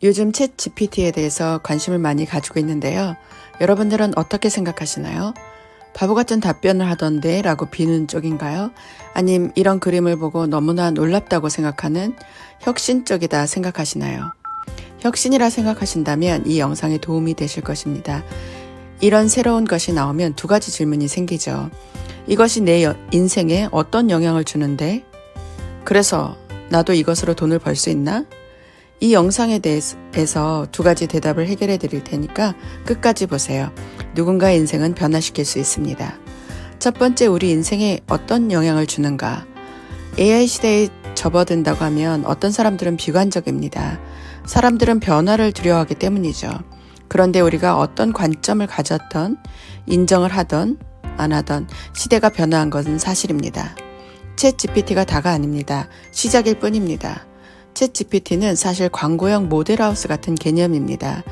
요즘 챗 GPT에 대해서 관심을 많이 가지고 있는데요. 여러분들은 어떻게 생각하시나요? 바보 같은 답변을 하던데 라고 비는 쪽인가요? 아님 이런 그림을 보고 너무나 놀랍다고 생각하는 혁신적이다 생각하시나요? 혁신이라 생각하신다면 이 영상에 도움이 되실 것입니다. 이런 새로운 것이 나오면 두 가지 질문이 생기죠. 이것이 내 인생에 어떤 영향을 주는데? 그래서 나도 이것으로 돈을 벌 수 있나? 이 영상에 대해서 두 가지 대답을 해결해 드릴 테니까 끝까지 보세요. 누군가의 인생은 변화시킬 수 있습니다. 첫 번째, 우리 인생에 어떤 영향을 주는가? AI 시대에 접어든다고 하면 어떤 사람들은 비관적입니다. 사람들은 변화를 두려워하기 때문이죠. 그런데 우리가 어떤 관점을 가졌던, 인정을 하던, 안 하던 시대가 변화한 것은 사실입니다. 챗 GPT가 다가 아닙니다. 시작일 뿐입니다. 챗 GPT는 사실 광고형 모델하우스 같은 개념입니다.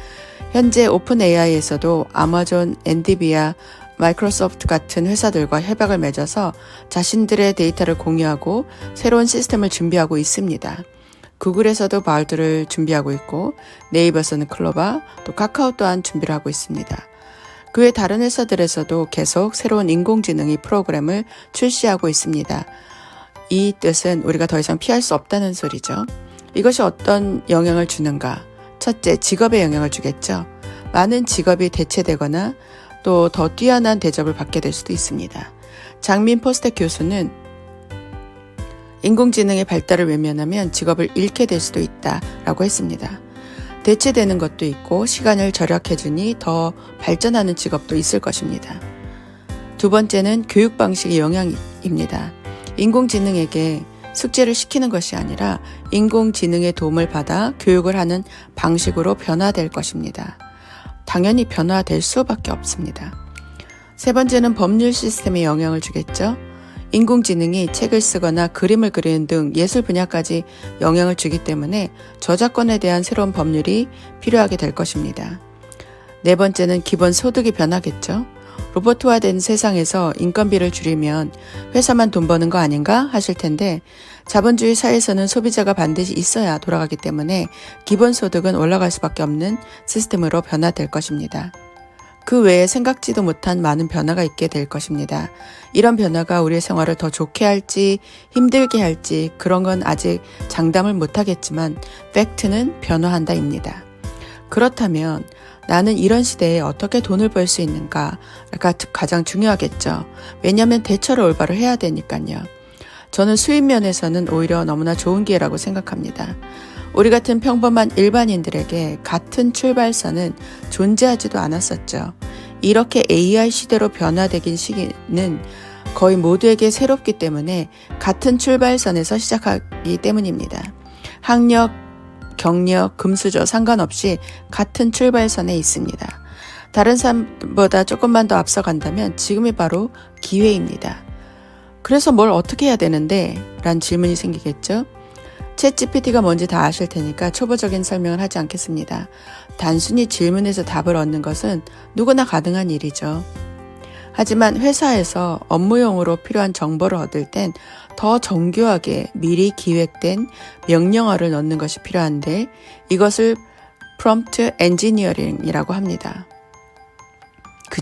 현재 오픈 AI에서도 아마존, 엔비디아, 마이크로소프트 같은 회사들과 협약을 맺어서 자신들의 데이터를 공유하고 새로운 시스템을 준비하고 있습니다. 구글에서도 바울드를 준비하고 있고 네이버에서는 클로바, 또 카카오 또한 준비를 하고 있습니다. 그 외 다른 회사들에서도 계속 새로운 인공지능의 프로그램을 출시하고 있습니다. 이 뜻은 우리가 더 이상 피할 수 없다는 소리죠. 이것이 어떤 영향을 주는가? 첫째, 직업에 영향을 주겠죠. 많은 직업이 대체되거나 또 더 뛰어난 대접을 받게 될 수도 있습니다. 장민 포스텍 교수는 인공지능의 발달을 외면하면 직업을 잃게 될 수도 있다라고 했습니다. 대체되는 것도 있고 시간을 절약해주니 더 발전하는 직업도 있을 것입니다. 두 번째는 교육 방식의 영향입니다. 인공지능에게 숙제를 시키는 것이 아니라 인공지능의 도움을 받아 교육을 하는 방식으로 변화될 것입니다. 당연히 변화될 수밖에 없습니다. 세 번째는 법률 시스템에 영향을 주겠죠. 인공지능이 책을 쓰거나 그림을 그리는 등 예술 분야까지 영향을 주기 때문에 저작권에 대한 새로운 법률이 필요하게 될 것입니다. 네 번째는 기본 소득이 변하겠죠. 로봇화된 세상에서 인건비를 줄이면 회사만 돈 버는 거 아닌가 하실 텐데 자본주의 사회에서는 소비자가 반드시 있어야 돌아가기 때문에 기본소득은 올라갈 수밖에 없는 시스템으로 변화될 것입니다. 그 외에 생각지도 못한 많은 변화가 있게 될 것입니다. 이런 변화가 우리의 생활을 더 좋게 할지 힘들게 할지 그런 건 아직 장담을 못하겠지만 팩트는 변화한다입니다. 그렇다면 나는 이런 시대에 어떻게 돈을 벌 수 있는가가 가장 중요하겠죠. 왜냐하면 대처를 올바로 해야 되니까요. 저는 수입 면에서는 오히려 너무나 좋은 기회라고 생각합니다. 우리 같은 평범한 일반인들에게 같은 출발선은 존재하지도 않았었죠. 이렇게 AI 시대로 변화되긴 시기는 거의 모두에게 새롭기 때문에 같은 출발선에서 시작하기 때문입니다. 학력, 경력, 금수저 상관없이 같은 출발선에 있습니다. 다른 사람보다 조금만 더 앞서간다면 지금이 바로 기회입니다. 그래서 뭘 어떻게 해야 되는데? 라는 질문이 생기겠죠? 챗 GPT가 뭔지 다 아실 테니까 초보적인 설명을 하지 않겠습니다. 단순히 질문에서 답을 얻는 것은 누구나 가능한 일이죠. 하지만 회사에서 업무용으로 필요한 정보를 얻을 땐 더 정교하게 미리 기획된 명령어를 넣는 것이 필요한데 이것을 프롬프트 엔지니어링이라고 합니다.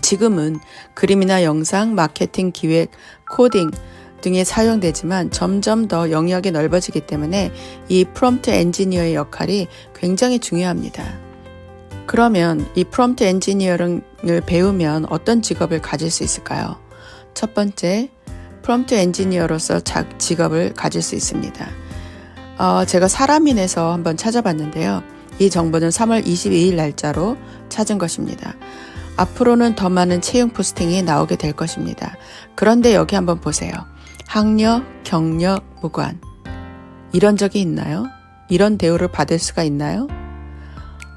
지금은 그림이나 영상, 마케팅, 기획, 코딩 등에 사용되지만 점점 더 영역이 넓어지기 때문에 이 프롬프트 엔지니어의 역할이 굉장히 중요합니다. 그러면 이 프롬프트 엔지니어링을 배우면 어떤 직업을 가질 수 있을까요? 첫 번째, 프롬프트 엔지니어로서 직업을 가질 수 있습니다. 제가 사람인에서 한번 찾아봤는데요. 이 정보는 3월 22일 날짜로 찾은 것입니다. 앞으로는 더 많은 채용 포스팅이 나오게 될 것입니다. 그런데 여기 한번 보세요. 학력, 경력, 무관. 이런 적이 있나요? 이런 대우를 받을 수가 있나요?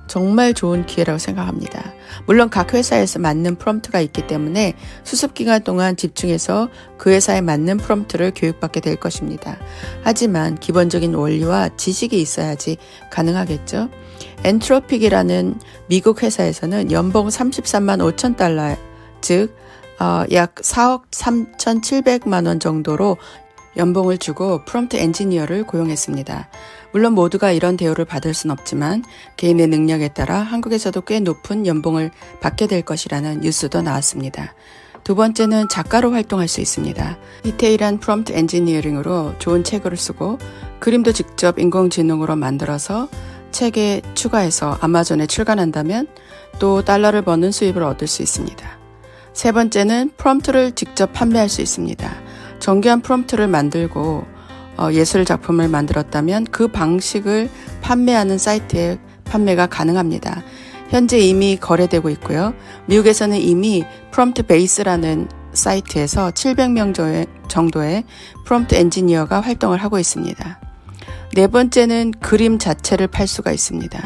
정말 좋은 기회라고 생각합니다. 물론 각 회사에서 맞는 프롬프트가 있기 때문에 수습기간 동안 집중해서 그 회사에 맞는 프롬프트를 교육받게 될 것입니다. 하지만 기본적인 원리와 지식이 있어야지 가능하겠죠. 엔트로픽이라는 미국 회사에서는 연봉 33만 5천 달러, 즉 약 4억 3,700만 원 정도로 연봉을 주고 프롬프트 엔지니어를 고용했습니다. 물론 모두가 이런 대우를 받을 순 없지만 개인의 능력에 따라 한국에서도 꽤 높은 연봉을 받게 될 것이라는 뉴스도 나왔습니다. 두 번째는 작가로 활동할 수 있습니다. 디테일한 프롬프트 엔지니어링으로 좋은 책을 쓰고 그림도 직접 인공지능으로 만들어서 책에 추가해서 아마존에 출간한다면 또 달러를 버는 수입을 얻을 수 있습니다. 세 번째는 프롬프트를 직접 판매할 수 있습니다. 정교한 프롬프트를 만들고 예술 작품을 만들었다면 그 방식을 판매하는 사이트에 판매가 가능합니다. 현재 이미 거래되고 있고요. 미국에서는 이미 프롬프트 베이스라는 사이트에서 700명 정도의 프롬프트 엔지니어가 활동을 하고 있습니다. 네 번째는 그림 자체를 팔 수가 있습니다.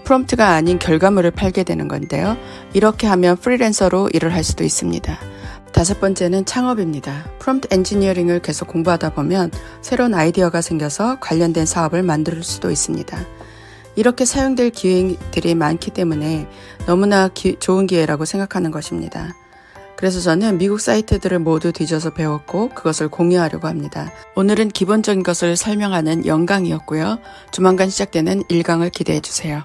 프롬프트가 아닌 결과물을 팔게 되는 건데요. 이렇게 하면 프리랜서로 일을 할 수도 있습니다. 다섯 번째는 창업입니다. 프롬프트 엔지니어링을 계속 공부하다 보면 새로운 아이디어가 생겨서 관련된 사업을 만들 수도 있습니다. 이렇게 사용될 기회들이 많기 때문에 너무나 좋은 기회라고 생각하는 것입니다. 그래서 저는 미국 사이트들을 모두 뒤져서 배웠고 그것을 공유하려고 합니다. 오늘은 기본적인 것을 설명하는 영강이었고요. 조만간 시작되는 1강을 기대해 주세요.